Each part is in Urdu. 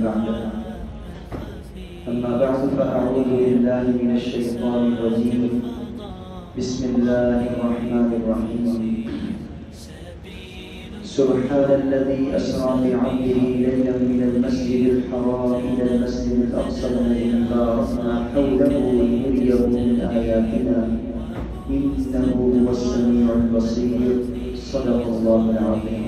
بعد أما بعد فأعوذ بالله من الشيطان الرجيم بسم الله الرحمن الرحيم سبحان الذي أسرى بعبده ليلا من المسجد الحرام إلى المسجد الأقصى الذي باركنا حوله لنريه من آياتنا إنه هو السميع البصير صدق الله العظيم.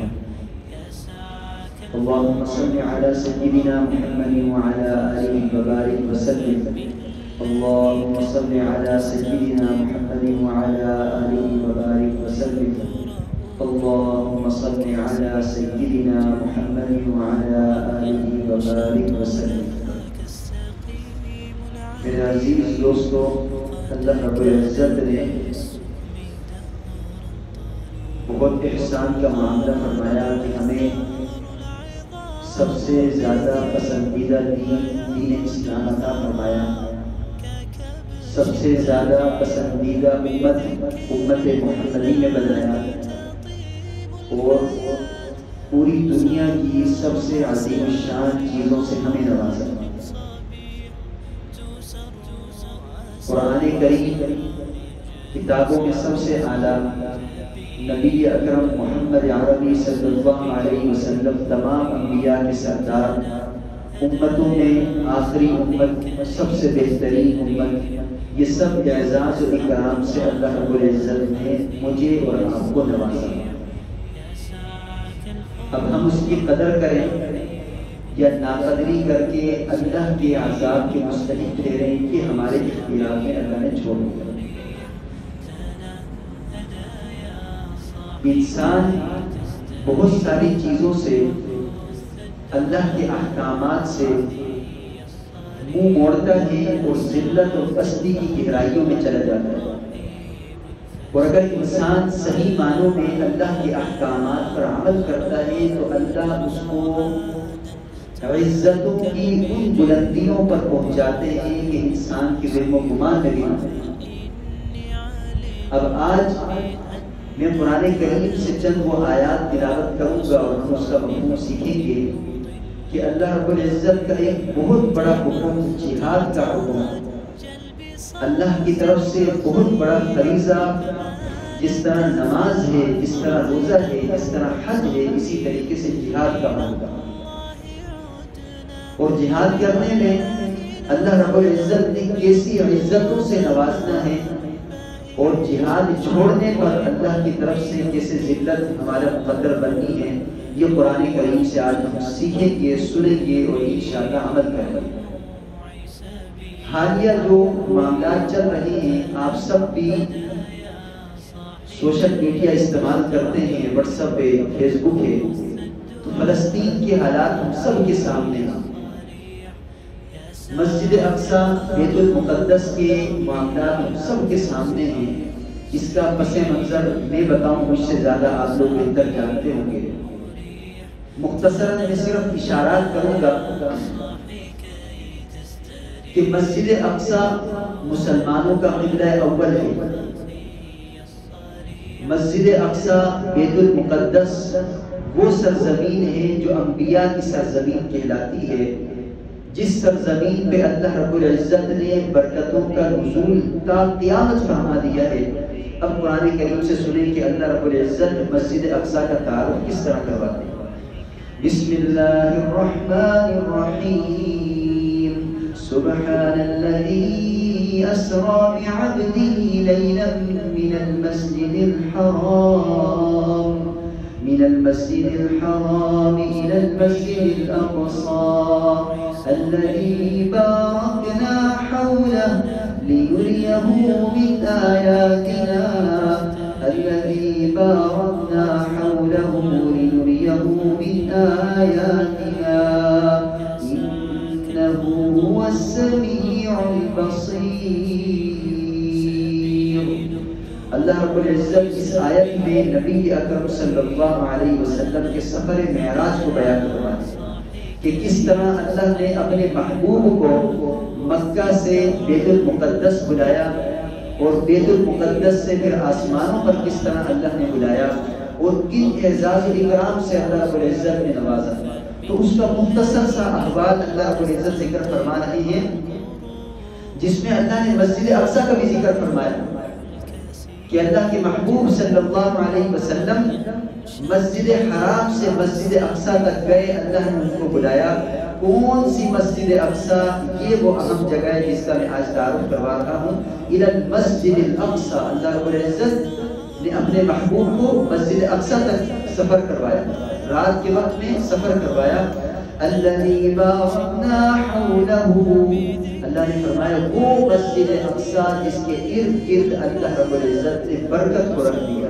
اللهم صل على سيدنا محمد وعلى آله وبارك وسلم. اللهم صل على سيدنا محمد وعلى آله وبارك وسلم. اللهم صل على سيدنا محمد وعلى آله وبارك وسلم. میرے عزیز دوستو، اللہ رب العزت نے بہت احسان کا معاملہ فرمایا کہ ہمیں سب سے زیادہ پسندیدہ دین اسلام عطا فرمایا. سب سے زیادہ پسندیدہ امت محمدی میں بنایا اور پوری دنیا کی سب سے عظیم شان چیزوں سے ہمیں نوازا. قرآن کریم کتابوں میں سب سے اعلیٰ، نبی اکرم محمد عربی صلی اللہ علیہ وسلم تمام انبیاء کے سردار، امتوں میں آخری امت، سب سے بہترین امت، یہ سب اعزاز و اکرام سے اللہ رب العزت نے مجھے اور آپ کو نوازا. اب ہم اس کی قدر کریں یا ناقدری کر کے اللہ کے عذاب کے مستحق ٹھہریں، کہ ہمارے اختیار میں اللہ نے چھوڑ دیا. انسان بہت ساری چیزوں سے، اللہ کے احکامات سے منہ موڑتا ہے اور ذلت اور پستی کی گہرائیوں میں چلا جاتا ہے. اور اگر انسان صحیح معنوں میں اللہ کے احکامات پر عمل کرتا ہے تو اللہ اس کو عزتوں کی ان بلندیوں پر پہنچاتے ہیں کہ انسان کی وہم و گمان میں بھی نہ ہو. اب آج میں قرآن کریم سے چند وہ آیات تلاوت کروں گا اور ہم اس کا مفہوم سیکھیں گے کہ اللہ رب العزت کا ایک بہت بڑا حکم جہاد کا حکم، اللہ کی طرف سے بہت بڑا فریضہ، جس طرح نماز ہے، جس طرح روزہ ہے، جس طرح حج ہے، اسی طریقے سے جہاد کا حکم. اور جہاد کرنے میں اللہ رب العزت نے کیسی عزتوں سے نوازنا ہے، اور جہاد چھوڑنے پر اللہ کی طرف سے کیسے ذلت ہمارا مقدر بننی ہے، یہ قرآن کریم سے آج ہم سیکھیں گے، سنیں گے اور انشاءاللہ عمل کریں گے. حالیہ جو معاملات چل رہے ہیں، آپ سب بھی سوشل میڈیا استعمال کرتے ہیں، واٹس ایپ ہے، فیس بک ہے، تو فلسطین کے حالات ہم سب کے سامنے ہیں. مسجد اقصی بیت المقدس کے معاملات ہم سب کے سامنے ہیں. اس کا پس منظر میں بتاؤں، مجھ سے زیادہ آپ لوگ بہتر جانتے ہوں گے. مختصراً میں صرف اشارات کروں گا کہ مسجد اقصی مسلمانوں کا قبلہ اول ہے. مسجد اقصی بیت المقدس وہ سرزمین ہے جو انبیاء کی سرزمین کہلاتی ہے، جس سرزمین پہ اللہ رب العزت نے برکتوں کا نزول تا قیامت فرما دیا ہے. اب قرآن کریم سے سنیں کہ اللہ رب العزت مسجد اقصی کا تعارف کس طرح کرواتے ہیں. بسم اللہ الرحمن الرحیم. سبحان الذی اسرى بعبده ليلا من المسجد الحرام إلى المسجد الأقصى الذي باركنا حوله لنريه من آياتنا إنه هو السميع البصير. اللہ رب العزت اس آیت میں نبی اکرم صلی اللہ علیہ وسلم کے سفر معراج کو بیان کرواتے ہیں کہ کس طرح اللہ نے اپنے محبوب کو مکہ سے بیت المقدس بلایا، اور بیت المقدس سے پھر آسمانوں پر کس طرح اللہ نے بلایا، اور کن اعزاز و اکرام سے اللہ رب العزت نے نوازا. تو اس کا مختصر سا احوال اللہ رب العزت ذکر فرما رہے ہیں، جس میں اللہ نے مسجد اقصی کا بھی ذکر فرمایا کہ اللہ کے محبوب صلی اللہ علیہ وسلم مسجد حرام سے مسجد اقصی تک گئے، اللہ نے ان کو بلایا۔ کون سی مسجد اقصی؟ یہ وہ اہم جگہ ہے جس کا میں آج تعارف کروا رہا ہوں، الی المسجد الاقصی۔ اللہ رب العزت نے اپنے محبوب کو مسجد اقصی تک سفر کروایا، رات کے وقت میں سفر کروایا۔ الذی بارکنا حولہ، اللہ نے فرمایا وہ مسجد اقصی جس کے ارد گرد اللہ رب العزت نے برکت کو رکھ دیا،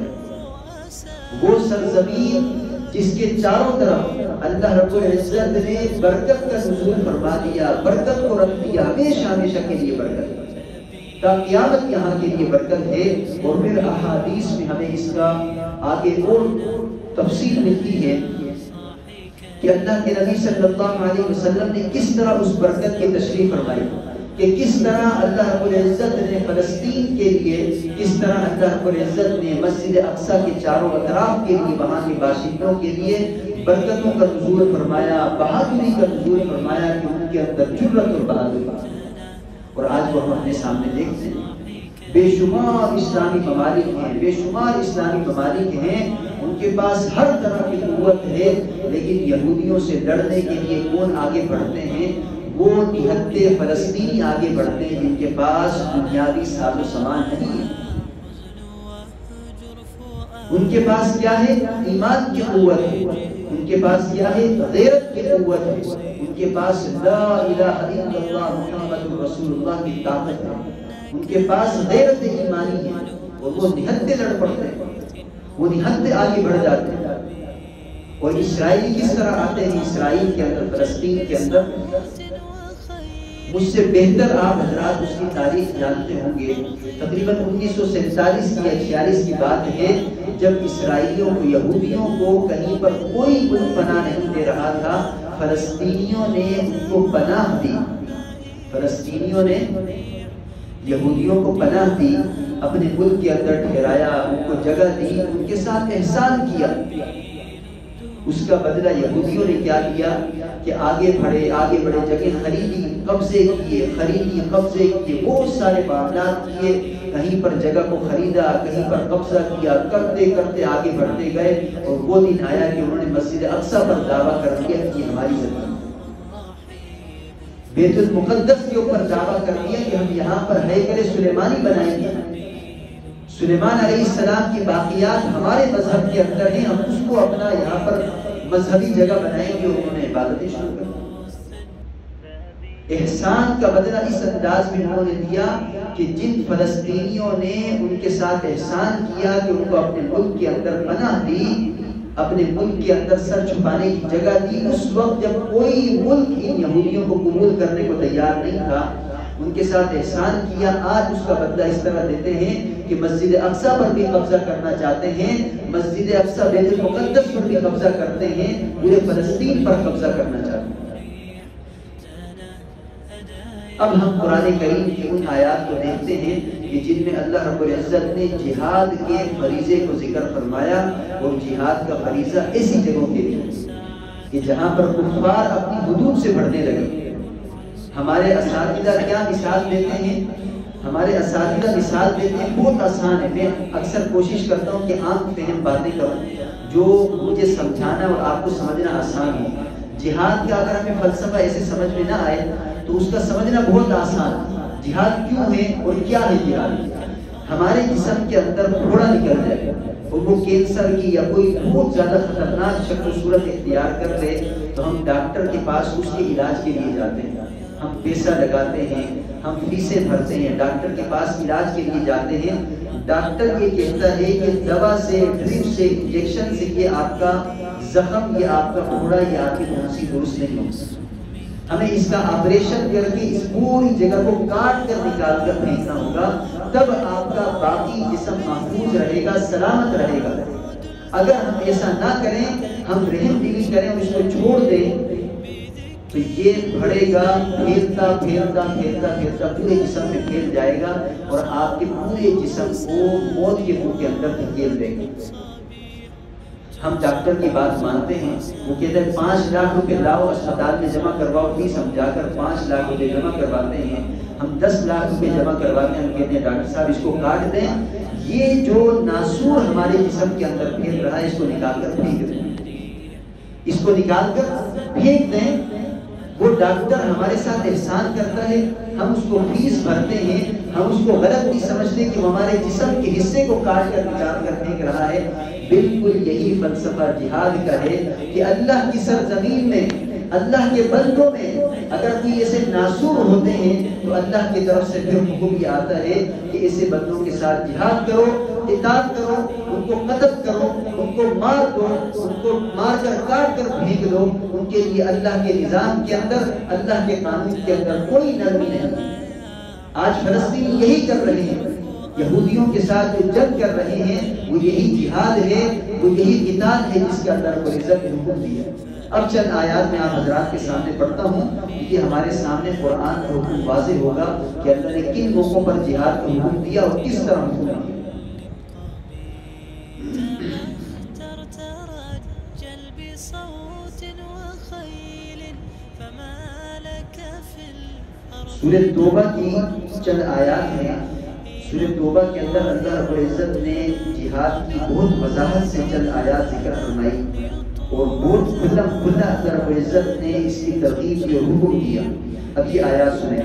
وہ سرزمین جس کے چاروں طرف اللہ رب العزت نے برکت کا نزول فرما دیا، برکت کو رکھ دیا، ہمیشہ ہمیشہ کے لیے برکت، تا قیامت یہاں کے لیے برکت ہے۔ اور پھر احادیث میں ہمیں اس کا آگے اور تفصیل ملتی ہے کہ اللہ کے نبی صلی اللہ علیہ وسلم نے کس طرح اس برکت کی تشریح فرمائی، کہ کس طرح اللہ رب العزت نے فلسطین کے لیے، کس طرح اللہ رب العزت نے مسجد اقصی کے چاروں اطراف کے لیے، وہاں کے باشندوں کے لیے برکتوں کا نزول فرمایا، بہادری کا نزول فرمایا کہ ان کے اندر جرأت اور بہادری۔ اور آج وہ ہم اپنے سامنے دیکھتے ہیں، بے شمار اسلامی ممالک ہیں، بے شمار اسلامی ممالک ہیں، ان کے پاس ہر طرح کی قوت ہے، لیکن یہودیوں سے لڑنے کے لیے کون آگے بڑھتے ہیں؟ وہ نہتے فلسطینی آگے بڑھتے ہیں جن کے پاس دنیاوی ساز و سامان نہیں ہے۔ ان کے پاس کیا ہے؟ ایمان کی قوت ہے، ان کے پاس کیا ہے؟ غیرت کی قوت ہے، ان کے پاس لا الہ الا اللہ محمد رسول اللہ کی طاقت ہے، ان کے پاس غیرت ایمانی ہے، اور وہ نہتے لڑ پڑتے ہیں، وہ نہتے آگے بڑھ جاتے ہیں۔ اور اسرائیلی کس طرح آتے ہیں اسرائیل کے اندر، فلسطین کے اندر؟ مجھ سے بہتر آپ حضرات اس کی تاریخ جانتے ہوں گے، تقریباً 1947 یا 46 کی بات ہے، جب اسرائیلیوں کو، یہودیوں کو کہیں پر کوئی ملک پناہ نہیں دے رہا تھا، فلسطینیوں نے ان کو پناہ دی، فلسطینیوں نے یہودیوں کو پناہ دی، اپنے ملک کے اندر ٹھہرایا، ان کو جگہ دی، ان کے ساتھ احسان کیا۔ اس کا بدلہ یہودیوں نے کیا کیا کہ آگے بڑھے، جگہ خریدی، قبضے کیے، قبضے کیے، بہت سارے معاملات کیے، کہیں پر جگہ کو خریدا، کہیں پر قبضہ کیا، کرتے آگے بڑھتے گئے، اور وہ دن آیا کہ انہوں نے مسجد اقصی پر دعویٰ کر دیا کہ ہماری زمین، بیت المقدس کے اوپر دعویٰ کر دیا کہ ہم یہاں پر ہیکل سلیمانی بنائیں گے، سلیمان علیہ السلام کی باقیات ہمارے مذہب کے اندر ہیں، ہم اس کو اپنا یہاں پر مذہبی جگہ بنائیں گے، اور انہوں نے عبادتیں شروع کر دی۔ احسان کا بدلہ اس انداز میں انہوں نے دیا کہ جن فلسطینیوں نے ان کے ساتھ احسان کیا کہ ان کو اپنے ملک کے اندر پناہ دی، اپنے ملک کے اندر سر چھپانے کی جگہ دی، اس وقت جب کوئی ملک ان یہودیوں کو قبول کرنے کو تیار نہیں تھا، ان کے ساتھ احسان کیا۔ آج اس کا بدلہ اس طرح دیتے ہیں کہ مسجد اقصی پر بھی قبضہ کرنا چاہتے ہیں، مسجد اقصی بیت المقدس پر بھی قبضہ کرتے ہیں، پورے فلسطین پر قبضہ کرنا چاہتے ہیں۔ اب ہم قرآن کریم کی ان آیات کو دیکھتے ہیں کہ جن میں اللہ رب العزت نے جہاد کے فریضے کو ذکر فرمایا، اور جہاد کا فریضہ ایسی جگہوں کے لیے کہ جہاں پر کفار اپنی حدود سے بڑھنے لگے۔ ہمارے اساتذہ کیا مثال دیتے ہیں؟ ہمارے اساتذہ مثال دیتے ہیں، بہت آسان ہے، میں اکثر کوشش کرتا ہوں کہ عام فہم باتیں کروں جو مجھے سمجھانا اور آپ کو سمجھنا آسان ہو۔ جہاد کا اگر ہمیں فلسفہ ایسے سمجھ میں نہ آئے تو اس کا سمجھنا بہت آسان ہے۔ جہاد کیوں ہے اور کیا ہے جہاد؟ ہمارے جسم کے اندر پھوڑا نکل جائے اور وہ کینسر کی یا کوئی بہت زیادہ خطرناک شکل و صورت اختیار کر لے تو ہم ڈاکٹر کے پاس اس کے علاج کے لیے جاتے ہیں، ہم پیسہ لگاتے ہیں، ہم فیسیں بھرتے ہیں، ڈاکٹر کے پاس علاج کے لیے جاتے ہیں۔ ڈاکٹر یہ کہتا ہے کہ دوا سے، ڈرپ سے، انجیکشن سے یہ آپ کا زخم، یہ آپ کا پھوڑا، یہ آپ کی کھانسی درست نہیں ہوگی، ہمیں اس کا آپریشن کر کے اس پوری جگہ کو کاٹ کر نکال کر پھینکنا ہوگا، تب آپ کا باقی جسم محفوظ رہے گا، سلامت رہے گا۔ اگر ہم ایسا نہ کریں، ہم رحم دلی کریں اور اس کو چھوڑ دیں تو یہ بڑھے گا، پھیلتا پورے جسم میں پھیل جائے گا اور آپ کے پورے جسم کو موت کے منہ کے اندر دھکیل دے گا۔ ہم ڈاکٹر کی بات مانتے ہیں، وہ کہتے ہیں 5 لاکھ روپے لاؤ اسپتال میں جمع کرواؤ، فیس ہم جا کر 5 لاکھ روپے جمع کرواتے ہیں، ہم 10 لاکھ روپے جمع کرواتے ہیں، ہم کہتے ہیں ڈاکٹر صاحب اس کو کاٹ دیں، یہ جو ناسور ہمارے جسم کے اندر پھیل رہا ہے اس کو نکال کر پھینک دیں، اس کو نکال کر پھینک دیں۔ وہ ڈاکٹر ہمارے ساتھ احسان کرتا ہے، ہم اس کو فیس بھرتے ہیں، ہم اس کو غلط نہیں سمجھتے کہ وہ ہمارے جسم کے حصے کو کاٹ کر نکال کر پھینک رہا ہے۔ بالکل یہی فلسفہ جہاد کا ہے کہ اللہ کی سرزمین میں، اللہ کے بندوں میں اگر کوئی ایسے ناسور ہوتے ہیں تو اللہ کی طرف سے پھر حکم یہ آتا ہے کہ ایسے بندوں کے ساتھ جہاد کرو، قتال کرو، ان کو قتل کرو، ان کو مار دو، ان کو مار کر کاٹ کر پھینک دو۔ ان کے لیے اللہ کے نظام کے اندر، اللہ کے قانون کے اندر کوئی نرمی نہیں۔ آج فلسطین یہی کر رہے ہیں، یہودیوں کے ساتھ جو جنگ کر رہے ہیں وہ یہی جہاد ہے، وہ یہی قتال ہے جس کے اندر کو عزت نے حکم دیا۔ اب چند آیات میں آپ حضرات کے سامنے پڑھتا ہوں کہ ہمارے سامنے قرآن کا حکم واضح ہوگا کہ اللہ نے کن موقعوں پر جہاد کا حکم دیا اور کس طرح حکم دیا۔ سورہ توبہ کی چند آیات ہیں۔ سورہ توبہ کے اندر اللہ رب العزت نے جہاد کی بہت وضاحت سے چند آیات ذکر فرمائی اور بہت کھلا اللہ رب العزت نے اس کی ترغیب کی اور حکم دیا۔ اب یہ آیات سنیں۔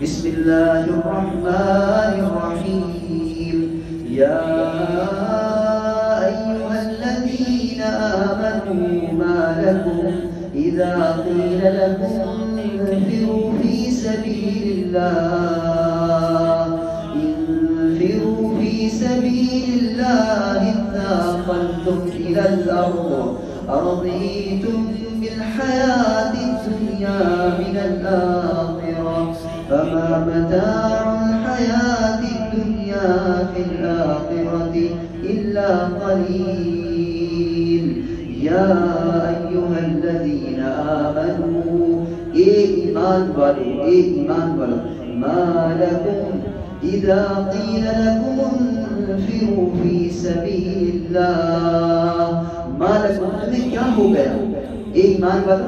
بسم اللہ الرحمن الرحیم یا ایھا الذین آمنوا ما لکم اذا قیل لکم انفروا فی سبیل اللہ في سبيل الله اثاقلتم إلى الأرض أرضيتم بالحياة الدنيا من الآخرة فما متاع الحياة الدنيا في الآخرة إلا قليل يا أيها الذين آمنوا إيمان والو ما لكم اذا قیل لکم انفروا فی سبیل اللہ ما لکم، تمہیں کیا ہو گیا اے ایمان والو،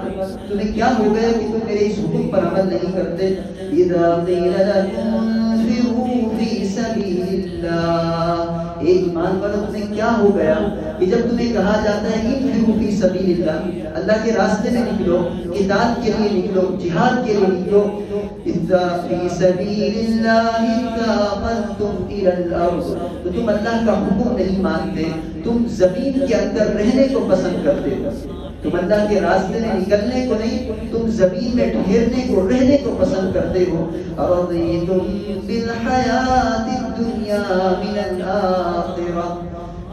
تمہیں کیا ہو گیا کہ تم میرے اس حکم پر عمل نہیں کرتے۔ اذا قیل لکم انفروا فی سبیل اللہ، اے ایمان والو تمہیں کیا ہو گیا کہ جب تمہیں کہا جاتا ہے انفروا فی سبیل اللہ، اللہ کے راستے میں نکلو، قتال کے لیے نکلو، جہاد کے لیے نکلو، اذا فی سبیل اللہ اثاقلتم الی الارض، تو تم اللہ کا حکم نہیں مانتے، تم زمین کے اندر رہنے کو پسند کرتے ہو، تم اللہ کے راستے میں نکلنے کو نہیں، تم زمین میں ٹھہرنے کو، رہنے کو پسند کرتے ہو۔ ارضیتم بالحیات الدنیا من الآخرہ،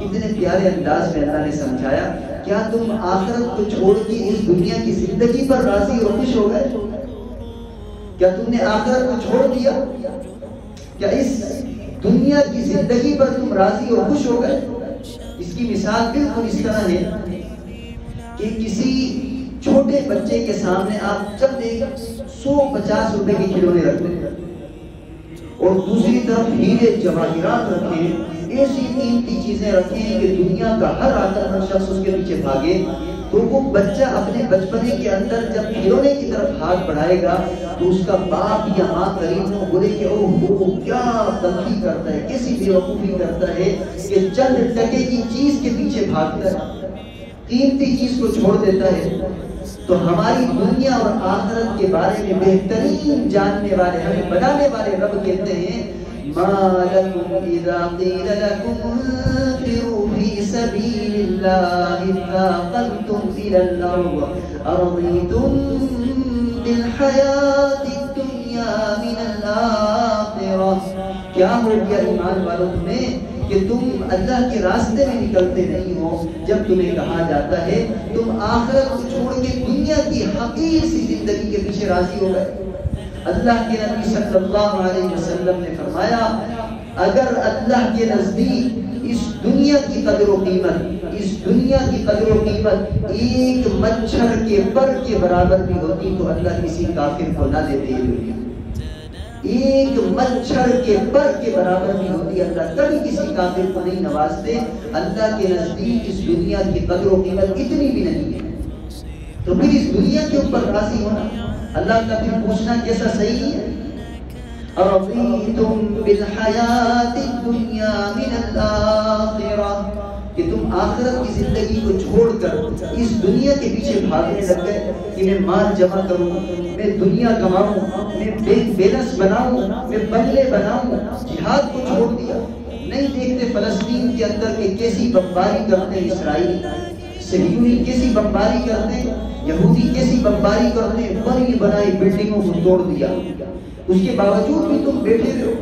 کتنے پیارے انداز میں اللہ نے سمجھایا، کیا تم آخرت کو چھوڑ کے اس دنیا کی زندگی پر راضی اور خوش ہو گئے؟ کیا تم نے آخرت کو چھوڑ دیا؟ کیا اس دنیا کی زندگی پر تم راضی اور خوش ہو گئے؟ اس کی مثال بالکل اس طرح ہے کہ کسی چھوٹے بچے کے سامنے آپ جب دیکھ 150 روپے کے کھلونے رکھتے ہیں اور دوسری طرف ہیرے جواہرات رکھیں، ایسی قیمتی چیزیں رکھیں کہ دنیا کا ہر عقل مند شخص اس کے پیچھے بھاگے، تو وہ بچہ اپنے بچپنے کے اندر جب کھلونے کی طرف ہاتھ بڑھائے گا تو اس کا باپ یا ماں قریب نہ بولے کہ اوہ کیا تنقید کرتا ہے، کیسی بیوقوفی کرتا ہے کہ چند ٹکے کی چیز کے پیچھے بھاگتا ہے، قیمتی چیز کو چھوڑ دیتا ہے۔ تو ہماری دنیا اور آخرت کے بارے میں بہترین جاننے والے، ہمیں بتانے والے رب کہتے ہیں ما لکم اذا قیل لکم انفروا فی سبیل اللہ اثاقلتم الی الارض ارضیتم بالحیات الدنیا من الآخرہ، کیا ہو گیا ایمان والوں تمہیں کہ تم اللہ کے راستے میں نکلتے نہیں ہو؟ جب تمہیں کہا جاتا ہے تم آخرت کو چھوڑ کے دنیا کی حقیر سی زندگی کے پیچھے راضی ہو گئے۔ اللہ کے نبی صلی اللہ علیہ وسلم نے فرمایا اگر اللہ کے نزدیک اس دنیا کی قدر و قیمت، اس دنیا کی قدر و قیمت ایک مچھر کے پر کے برابر بھی ہوتی تو اللہ کسی کافر کو نہ دیتے یہ دنیا، ایک مچھر کے پر کے برابر بھی ہوتی ہے۔ اللہ کبھی کسی کافر کو نہیں نوازتے۔ اللہ کے نزدیک اس دنیا کی قدر و قیمت اتنی بھی نہیں ہے، تو پھر اس دنیا کے اوپر راضی ہونا، اللہ کا پھر پوچھنا کیسا صحیح ہے؟ اَرَضِيتُم بِالْحَيَاةِ الدُّنْيَا مِنَ الْآخِرَةِ، کہ تم آخرت کی زندگی کو چھوڑ کر اس دنیا کے پیچھے بھاگنے لگ گئے کہ میں مال جمع کروں، میں دنیا کماؤں، میں بینک بیلنس بناؤں، میں بنگلے بناؤں۔ جہاد کو چھوڑ دیا۔ نہیں دیکھتے فلسطین کے اندر کہ کیسی بمباری کرتے ہیں اسرائیل، صہیونی کیسی بمباری کرتے ہیں، یہودی کیسی بمباری کرتے ہیں، بنی بنائی بلڈنگوں کو توڑ دیا۔ اس کے باوجود بھی تم بیٹھے رہو،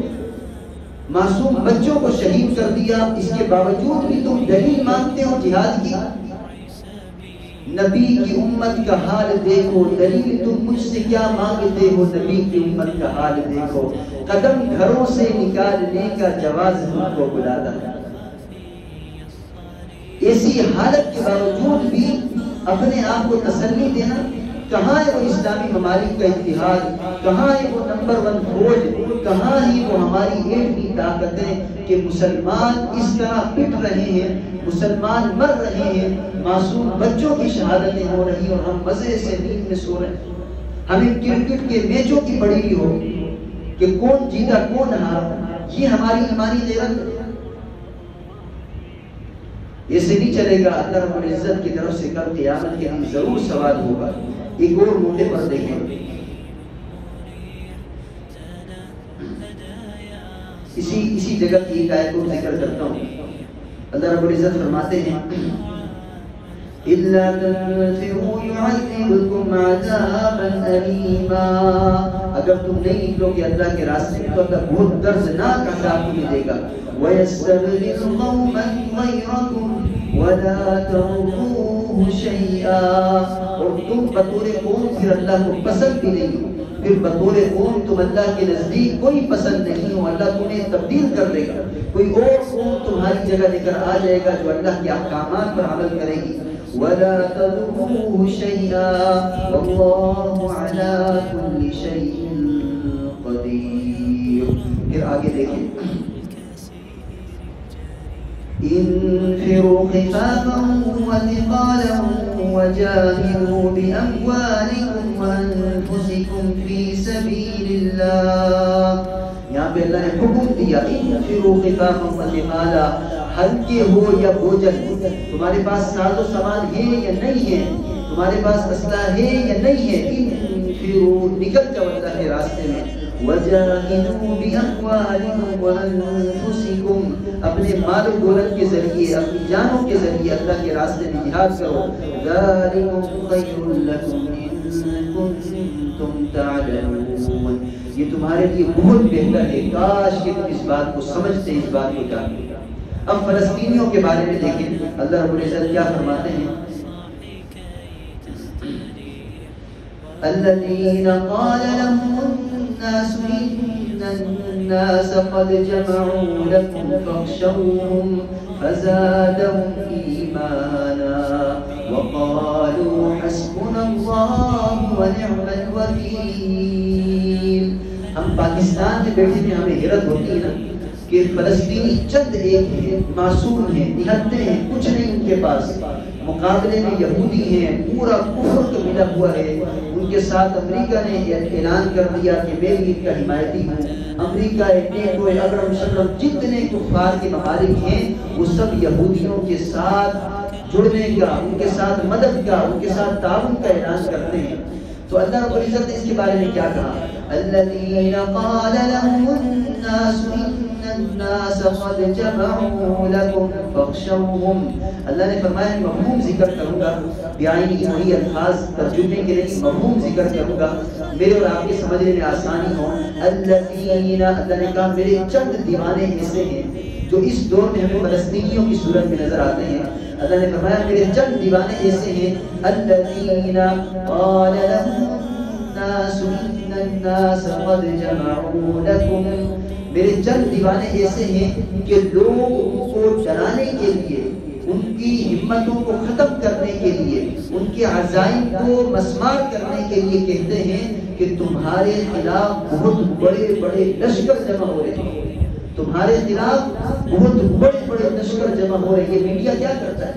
معصوم بچوں کو شہید کر دیا، اس کے باوجود بھی تم دلیل مانگتے ہو جہاد کی۔ نبی کی امت کا حال دیکھو، دلیل تم مجھ سے کیا مانگتے ہو؟ نبی کی امت کا حال دیکھو، قدم گھروں سے نکالنے کا جواز تم کو بلاتا ہے۔ ایسی حالت کے باوجود بھی اپنے آپ کو تسلی دینا، کہاں ہے وہ اسلامی ممالک کا اتحاد، کہاں ہے وہ نمبر 1 فوج، کہاں ہے وہ ہماری ایٹمی طاقتیں کہ مسلمان اس طرح پٹ رہے ہیں، مسلمان مر رہے ہیں، معصوم بچوں کی شہادتیں ہو رہی اور ہم مزے سے نیند میں سو رہے ہیں۔ ہمیں کرکٹ کے میچوں کی پڑی ہوئی ہو کہ کون جیتا کون ہارا، یہ ہماری ایمانی غیرت ہے۔ ایسے نہیں چلے گا۔ اللہ رب العزت کی طرف سے کل قیامت کے دن ضرور سوال ہوگا۔ ایک اور موقع پر دیکھیں، اسی جگہ کی ایک آیت کو ذکر کرتا ہوں۔ اللہ رب العزت فرماتے ہیں إِلَّا تَنْفِرُوا يُعَذِّبْكُمْ عَذَابًا أَلِيمًا، اگر تم نہیں نکلو گے اللہ کے راستے میں تو اللہ بہت دردناک عذاب تمہیں دے گا۔ وَيَسْتَبْدِلْ قَوْمًا غَيْرَكُمْ وَلَا تَضُرُّوهُ شَيْئًا، اور تم بطور قوم پھر اللہ کو پسند بھی نہیں ہو، پھر بطور قوم تم اللہ کے نزدیک کوئی پسند نہیں ہو، اللہ تمہیں تبدیل کر دے گا، کوئی اور قوم تمہاری جگہ لے کر آ جائے گا جو اللہ کے احکامات پر عمل کرے گی۔ وَلَا تَضُرُّوهُ شَيْئًا وَاللَّهُ عَلَى كُلِّ شَيْءٍ قَدِيرٌ۔ پھر آگے دیکھیں، انفروا خفافا وثقالا وجاهدوا بأموالكم وأنفسكم في سبيل الله۔ یہاں پہ اللہ نے حکم دیا انفروا خفافا وثقالا، ہلکے ہو یا بوجھل، تمہارے پاس ساز و سامان ہے یا نہیں ہے، تمہارے پاس اسلحہ ہے یا نہیں ہے، انفروا نکل جاؤ اللہ کے راستے میں، وَجَاهِدُوا بِأَمْوَالِكُمْ وَأَنفُسِكُمْ، اپنے مال و دولت کے ذریعے، اپنی جانوں کے ذریعے اللہ کے راستے میں جہاد کرو۔ ذَلِكُمْ خَيْرٌ لَكُمْ إِن كُنتُمْ تَعْلَمُونَ، یہ تمہارے لیے بہت بہتر ہے، کاش کہ تم اس بات کو سمجھتے، اس بات کو جانتے۔ اب فلسطینیوں کے بارے میں دیکھیں اللہ رب العزت کیا فرماتے ہیں، الذين قال لهم الناس إن الناس قد جمعوا لكم فاخشوهم فزادهم إيمانا وقالوا حسبنا الله ونعم الوكيل۔ ہم پاکستان میں بیٹھے ہیں، ہمیں حیرت ہوتی ہے نا کہ فلسطینی چند ایک ہیں، معصوم ہیں، نہتے ہیں، کچھ نہیں ان کے پاس، مقابلے میں یہودی ہیں، پورا کفر کا ملا ہوا ہے۔ ان کے ساتھ امریکہ نے اعلان کر دیا کہ میں بھی ان کا حمایتی ہوں۔ امریکہ، نیٹو، اگرم شگرم جتنے کفار کے ممالک ہیں وہ سب یہودیوں کے ساتھ جڑنے کا، ان کے ساتھ مدد کا، ان کے ساتھ تعاون کا اعلان کرتے ہیں۔ تو اللہ رب العزت نے اس کے بارے میں کیا کہا، الذین قال لهم الناس الناس قد جمعوا لكم فاخشوهم، اللہ نے فرمایا مفہوم ذکر کروں گا، بیانی وہی الفاظ ترجمے کے لیے مفہوم ذکر کروں گا میرے اور آپ کے سمجھنے میں آسانی ہو۔ الذین، اللہ نے کہا میرے چند دیوانے ایسے ہیں جو اس دور میں ہمیں فلسطینیوں کی صورت میں نظر آتے ہیں۔ اللہ نے فرمایا میرے چند دیوانے ایسے ہیں، الذین قال لهم الناس ان الناس قد جمعوا لكم، میرے چند دیوانے ایسے ہیں کہ لوگ کو ڈرانے کے لیے، ان کی ہمتوں کو ختم کرنے کے لیے، ان کے عزائم کو مسمار کرنے کے لیے کہتے ہیں کہ تمہارے خلاف بہت بڑے بڑے لشکر جمع ہو رہے ہیں، تمہارے خلاف بہت بڑے بڑے لشکر جمع ہو رہے ہیں۔ یہ میڈیا کیا کرتا ہے؟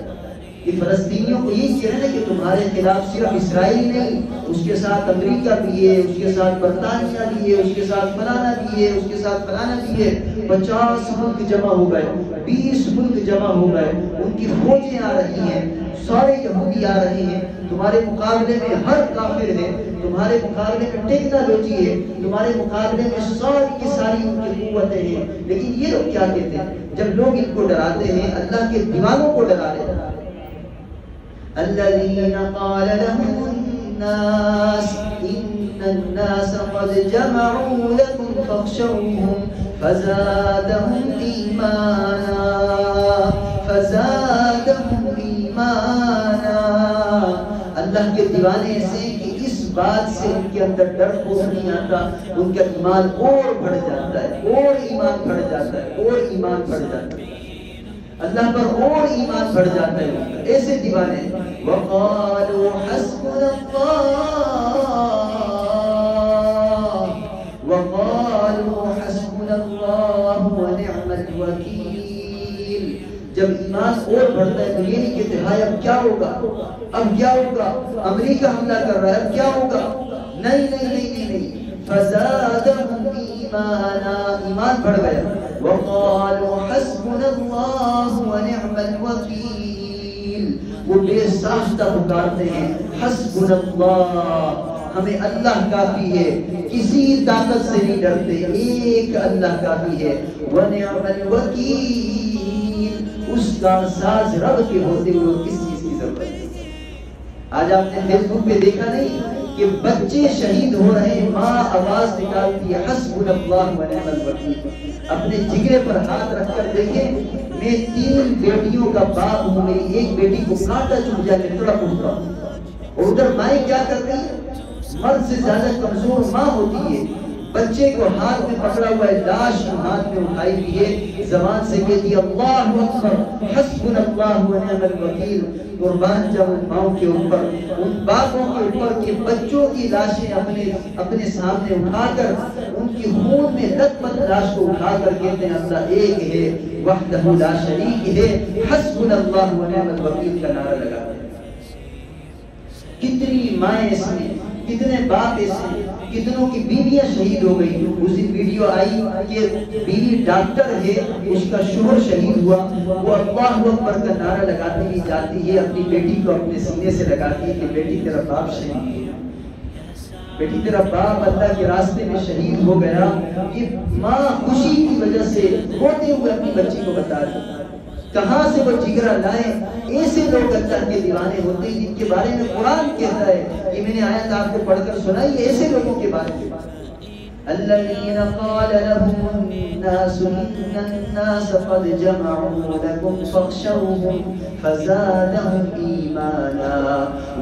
کہ فلسطینیوں کو یہی کہہ رہے ہیں کہ تمہارے خلاف صرف اسرائیل نہیں، اس کے ساتھ امریکہ بھی ہے، اس کے ساتھ برطانیہ بھی ہے، اس کے ساتھ فلانا بھی ہے، اس کے ساتھ فلانا بھی ہے۔ 50 ملک جمع ہو گئے، 20 ملک جمع ہو گئے، ان کی فوجیں آ رہی ہیں، سارے یہودی آ رہے ہیں، تمہارے مقابلے میں ہر کافر ہے، تمہارے مقابلے میں ٹیکنالوجی ہے، تمہارے مقابلے میں ساری کی ساری ان کی قوتیں ہیں۔ لیکن یہ لوگ کیا کہتے ہیں جب لوگ ان کو ڈراتے ہیں؟ اللہ کے دیوانوں کو ڈرا رہے ہیں۔ الذين قال لهم الناس إن الناس قد جمعوا لكم فاخشوهم فزادهم إيمانا۔ اللہ کے دیوانے ایسے ہیں کہ اس بات سے ان کے اندر ڈر خوف نہیں آتا، ان کا ایمان اور بڑھ جاتا ہے، اور ایمان بڑھ جاتا ہے، اور ایمان بڑھ جاتا ہے، اللہ پر اور ایمان بڑھ جاتا ہے۔ ایسے دیوانے وَقَالُوا حَسْبُنَا اللَّهُ وَنِعْمَ الْوَكِيلُ۔ جب ایمان اور بڑھتا ہے تو یہ نہیں کہتے ہائے اب کیا ہوگا، اب کیا ہوگا، امریکہ حملہ کر رہا ہے اب کیا ہوگا، نہیں نہیں نہیں نہیں، فَزَادَهُمْ إِيمَانًا، ایمان بڑھ گیا۔ وَقَالُوا حَسْبُنَا اللَّهُ وَنِعْمَ الْوَكِيلُ، وہ بے ساختہ پکارتے ہیں حسبنا اللہ، ہمیں اللہ کافی ہے، کسی طاقت سے نہیں ڈرتے، ایک اللہ کافی ہے۔ وَنِعْمَ الْوَكِيلُ، اس کا ساز رب کے ہوتے ہوئے کس چیز کی ضرورت ہے؟ آج آپ نے فیس بک پہ دیکھا نہیں کہ بچے شہید ہو رہے ہیں، ماں آواز نکالتی ہے حسبنا اللہ ونعم الوکیل۔ اپنے جگرے پر ہاتھ رکھ کر دیکھیں، میں 3 بیٹیوں کا باپ ہوں، میری ایک بیٹی کو کانٹا چبھ جائے میں تڑپ اٹھتا ہوں، اور ادھر مائیں کیا کر رہی ہے؟ مرد سے زیادہ کمزور ماں ہوتی ہے، بچے کو ہاتھ میں پکڑا ہوا ہے، لاش ہاتھ میں اٹھائی ہوئی ہے، زبان سے کہتی ہے اللہ اکبر حسبنا اللہ ونعم الوکیل۔ قربان جب ان ماؤں کے اوپر، ان باپوں کے اوپر کہ بچوں کی لاشیں اپنے سامنے اٹھا کر ان کی خون میں لت پت لاش کو اٹھا کر کہتے ہیں اللہ ایک ہے وحدہ لا شریک ہے، حسبنا اللہ ونعم الوکیل کا نعرہ لگاتے ہیں۔ کتنی مائیں اس میں، کتنے باپ ایسے، کتنوں کی بیویاں شہید ہو گئی۔ اس دن ویڈیو آئی کہ بیوی ڈاکٹر ہے، اس کا شوہر شہید ہوا، وہ اللہ اکبر کا نعرہ لگاتے ہوئے جاتی ہے، اپنی بیٹی کو اپنے سینے سے لگاتی ہے کہ بیٹی تیرا باپ شہید ہے، بیٹی تیرا باپ اللہ کے راستے میں شہید ہو گیا۔ یہ ماں خوشی کی وجہ سے روتے ہوئے اپنی بچی کو بتا رہی، کہاں سے وہ جگرا لائیں؟ ایسے لوگ اللہ کے دیوانے ہوتے ہیں جن کے بارے میں قرآن کہتا ہے، یہ میں نے آیت آپ کو پڑھ کر سنائی، ایسے لوگوں کے بارے میں الذين قال لهم الناس إن الناس قد جمعوا لكم فاخشوهم فزادهم إيمانا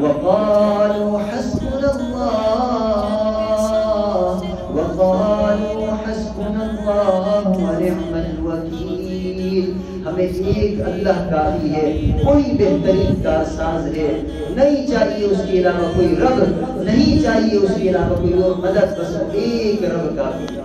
وقالوا حسبنا الله ونعم الوكيل۔ ہمیں ایک اللہ کافی ہے، کوئی بہترین کارساز ہے، نہیں چاہیے اس کے علاوہ کوئی رب، نہیں چاہیے اس کے علاوہ کوئی اور مدد، بس ایک رب کافی ہے۔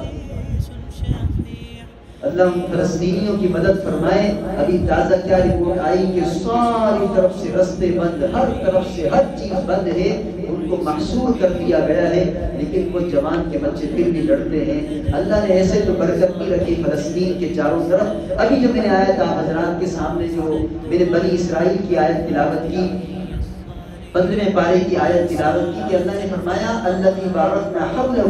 اللہ فلسطینیوں کی مدد فرمائے۔ ابھی تازہ کیا رپورٹ آئی کہ ساری طرف سے رستے بند، ہر طرف سے ہر چیز بند ہے، ان کو محصور کر دیا گیا ہے، لیکن وہ جوان کے بچے پھر بھی لڑتے ہیں۔ اللہ نے ایسے تو برکت نہیں رکھی فلسطین کے چاروں طرف۔ ابھی جو میں نے آیت آپ حضرات کے سامنے جو میرے بنی اسرائیل کی آیت تلاوت کی، 15ویں پارے کی آیت تلاوت کی کہ اللہ نے فرمایا الذی بارکنا حولہ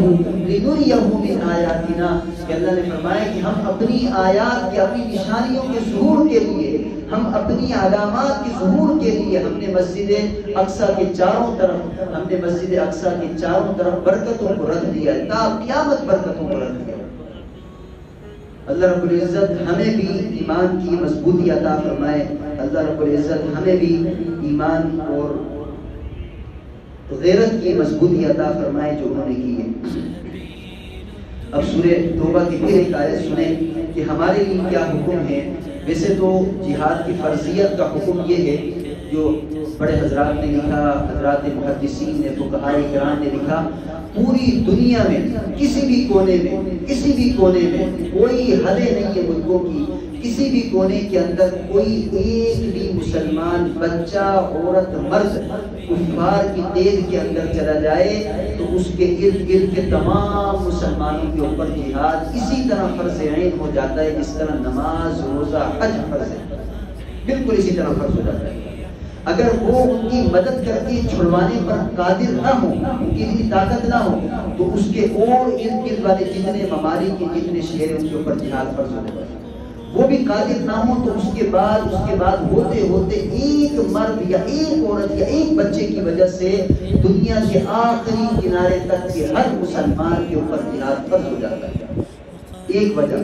لنریہ من آیاتنا، کہ اللہ نے فرمایا کہ ہم اپنی آیات کے، اپنی نشانیوں کے ظہور کے لیے، ہم اپنی علامات کے ظہور کے لیے ہم نے مسجد اقصی کے چاروں طرف، ہم نے مسجد اقصی کے چاروں طرف برکتوں کو رکھ دیا، تا قیامت برکتوں کو رکھ دیا۔ اللہ رب العزت ہمیں بھی ایمان کی مضبوطی عطا فرمائے، اللہ رب العزت ہمیں بھی ایمان اور غیرت کی مضبوطی عطا فرمائے جو انہوں نے کی ہے۔ اب سورہ توبہ کی پھر ایک آیت سنیں کہ ہمارے لیے کیا حکم ہے۔ ویسے تو جہاد کی فرضیت کا حکم یہ ہے جو بڑے حضرات نے لکھا، حضرات محدثین نے، فقہائے کرام نے لکھا، پوری دنیا میں کسی بھی کونے میں کوئی حدیں نہیں ہے ملکوں کی، کسی بھی کونے کے اندر کوئی ایک بھی مسلمان بچہ، عورت، مرد کفار کی قید کے اندر چلا جائے تو اس کے ارد گرد کے تمام مسلمانوں کے اوپر جہاد اسی طرح فرض عین ہو جاتا ہے جس طرح نماز، روزہ، حج فرض ہے، بالکل اسی طرح فرض ہو جاتا ہے۔ اگر وہ ان کی مدد کر کے چھڑوانے پر قادر نہ ہو، ان کی اتنی طاقت نہ ہو، تو اس کے اور ارد گرد والے جتنے ممالک کے جتنے شہر ہیں ان کے اوپر جہاد فرض ہونے والا ہے۔ وہ بھی قادر نہ ہو تو اس کے بعد ہوتے ایک مرد یا ایک عورت یا ایک بچے کی وجہ سے دنیا کے آخری کنارے تک کے ہر مسلمان کے اوپر جہاد فرض ہو جاتا ہے۔ ایک وجہ،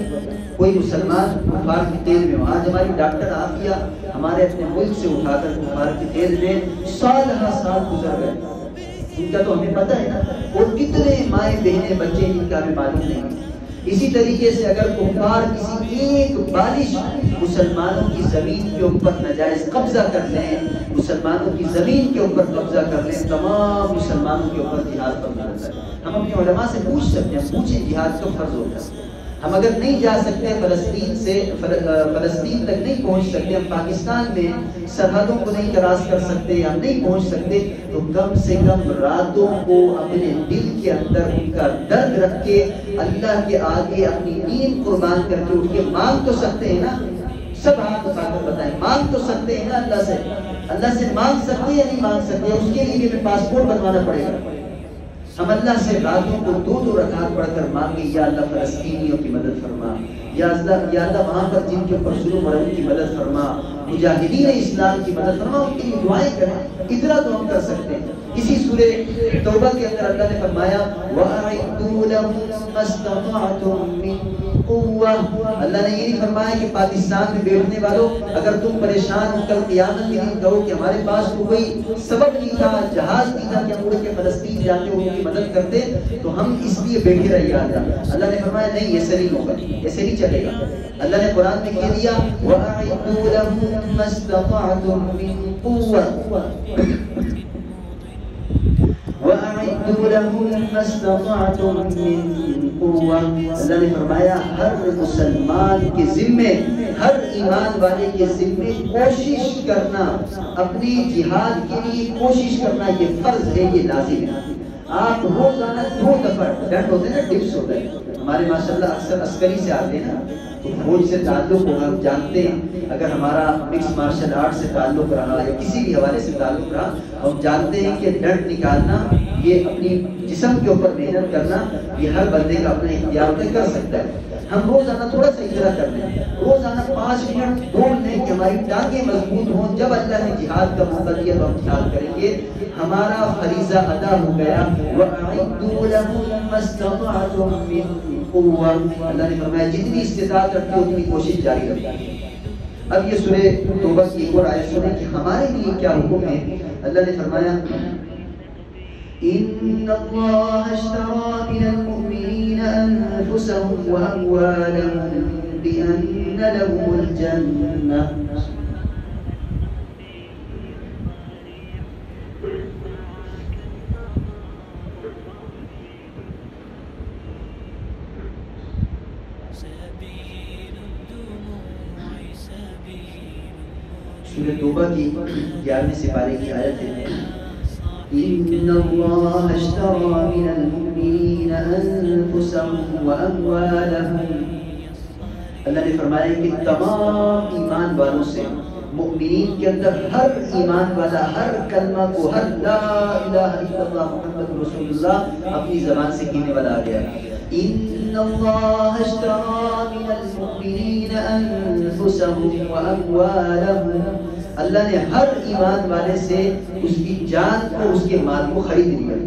کوئی مسلمان کفار کی قید میں ہو۔ آج ہماری ڈاکٹر عافیہ ہمارے اپنے ملک سے اٹھا کر کفار کی قید میں سال گزر گئے، ان کا تو ہمیں پتہ ہے نا، اور کتنے مائیں بہنیں بچے جن کا ہمیں معلوم نہیں۔ اسی طریقے سے اگر کفار کسی ایک بالغ مسلمانوں کی زمین کے اوپر ناجائز قبضہ کر لیں، مسلمانوں کی زمین کے اوپر قبضہ کر لیں، تمام مسلمانوں کے اوپر جہاد فرض ہوتا ہے۔ ہم اپنے علماء سے پوچھ سکتے ہیں، پوچھیں جہاد کب فرض ہوتا ہے؟ ہم اگر نہیں جا سکتے فلسطین تک نہیں پہنچ سکتے، ہم پاکستان میں سرحدوں کو نہیں کراس کر سکتے، ہم نہیں پہنچ سکتے، تو کم سے کم راتوں کو اپنے دل کے اندر ان کا درد رکھ کے اللہ کے آگے اپنی نیند قربان کر کے اٹھ کے مانگ تو سکتے ہیں نا۔ سب ہاتھ اٹھا کر بتائیں، مانگ تو سکتے ہیں نا اللہ سے مانگ سکتے ہیں یا نہیں مانگ سکتے؟ اس کے لیے ہمیں پاسپورٹ بنوانا پڑے گا۔ ہم اللہ سے راتوں کو 2 رکعت پڑھ کر مانگے، یا اللہ فلسطینیوں کی مدد فرما، یا اللہ وہاں پر جن کے اوپر ظلم ہو رہا ہے ان کی مدد فرما، مجاہدین اسلام کی مدد فرما، ان کے لیے دعائیں کریں۔ اتنا تو ہم کر سکتے ہیں۔ اسی سورہ توبہ کے اندر اللہ نے فرمایا وَأَعِدُّوا لَهُم مَّا اسْتَطَعْتُم مِّن قُوَّةٍ۔ اللہ نے یہ نہیں فرمایا کہ پاکستان میں بیٹھنے والوں اگر تم پریشان ہو کل قیامت کے دن کہو کہ ہمارے پاس تو کوئی سبب نہیں تھا، جہاز نہیں تھا کہ ہم اڑ کے فلسطین جاتے ان کی مدد کرتے، تو ہم اس لیے بیٹھے رہے اللہ۔ اللہ نے فرمایا نہیں، ایسے نہیں ہوگا، ایسے نہیں چلے گا۔ اللہ نے قرآن میں کہہ دیا وَأَعِدُّوا لَهُم مَّا اسْتَطَعْتُم مِّن قُوَّةٍ وَأَعِدُّوا لَهُم مَّا اسْتَطَعْتُم مِّن قُوَّةٍ۔ اللہ نے فرمایا ہر مسلمان کے ذمے، ہر ایمان والے کے ذمے کوشش کرنا، اپنی جہاد کے لیے کوشش کرنا یہ فرض ہے، یہ لازم ہے۔ آپ روزانہ 2 دفعہ ڈنڈ ہوتے ہیں نا، ڈپس ہوتا ہے ہمارے ماشاءاللہ اکثر عسکری سے آتے ہیں نا، تو فوج سے تعلق ہوگا، ہم جانتے ہیں اگر ہمارا مکس مارشل آرٹ سے تعلق رہا یا کسی بھی حوالے سے تعلق رہا، ہم جانتے ہیں کہ ڈنڈ نکالنا، یہ اپنی جسم کے اوپر محنت کرنا، یہ ہر بندے کا اپنا اختیار ہوتا ہے، کر سکتا ہے۔ ہم روزانہ تھوڑا سا اجرا کر لیں، روزانہ 5 منٹ دوڑ لیں کہ ہماری ٹانگیں مضبوط ہوں، جب اللہ نے جہاد کا موقع دیا تو ہم جہاد کریں گے، ہمارا فریضہ ادا ہو گیا۔ وَأَعِدُّوا لَهُم مَّا اسْتَطَعْتُم مِّن قُوَّةٍ۔ اللہ نے فرمایا جتنی استطاعت رکھو اتنی کوشش جاری رکھو۔ اب یہ سورہ توبہ کی ایک اور آیت سنیں کہ ہمارے لیے کیا حکم ہے۔ اللہ نے فرمایا إِنَّ اللَّهَ اشْتَرَىٰ مِنَ الْمُؤْمِنِينَ أَنفُسَهُمْ وَأَمْوَالَهُمْ بِأَنَّ لَهُمُ الْجَنَّةَ۔ سورہ توبہ کی 11ویں سپارے کی آیت ہے إِنَّ اللَّهَ اشْتَرَىٰ مِنَ الْمُؤْمِنِينَ أَنفُسَهُمْ وَأَمْوَالَهُمْ۔ اللہ نے فرمایا کہ تمام ایمان والوں سے، مؤمنین کے اندر ہر ایمان والا ہر کلمہ کو، ہر لا الہ الا اللہ محمد رسول اللہ اپنی زبان سے کہنے والا آ گیا۔ إِنَّ اللَّهَ اشْتَرَىٰ مِنَ الْمُؤْمِنِينَ أَنفُسَهُمْ وَأَمْوَالَهُمْ۔ اللہ نے ہر ایمان والے سے اس کی جان کو، اس کے مال کو خرید لیا۔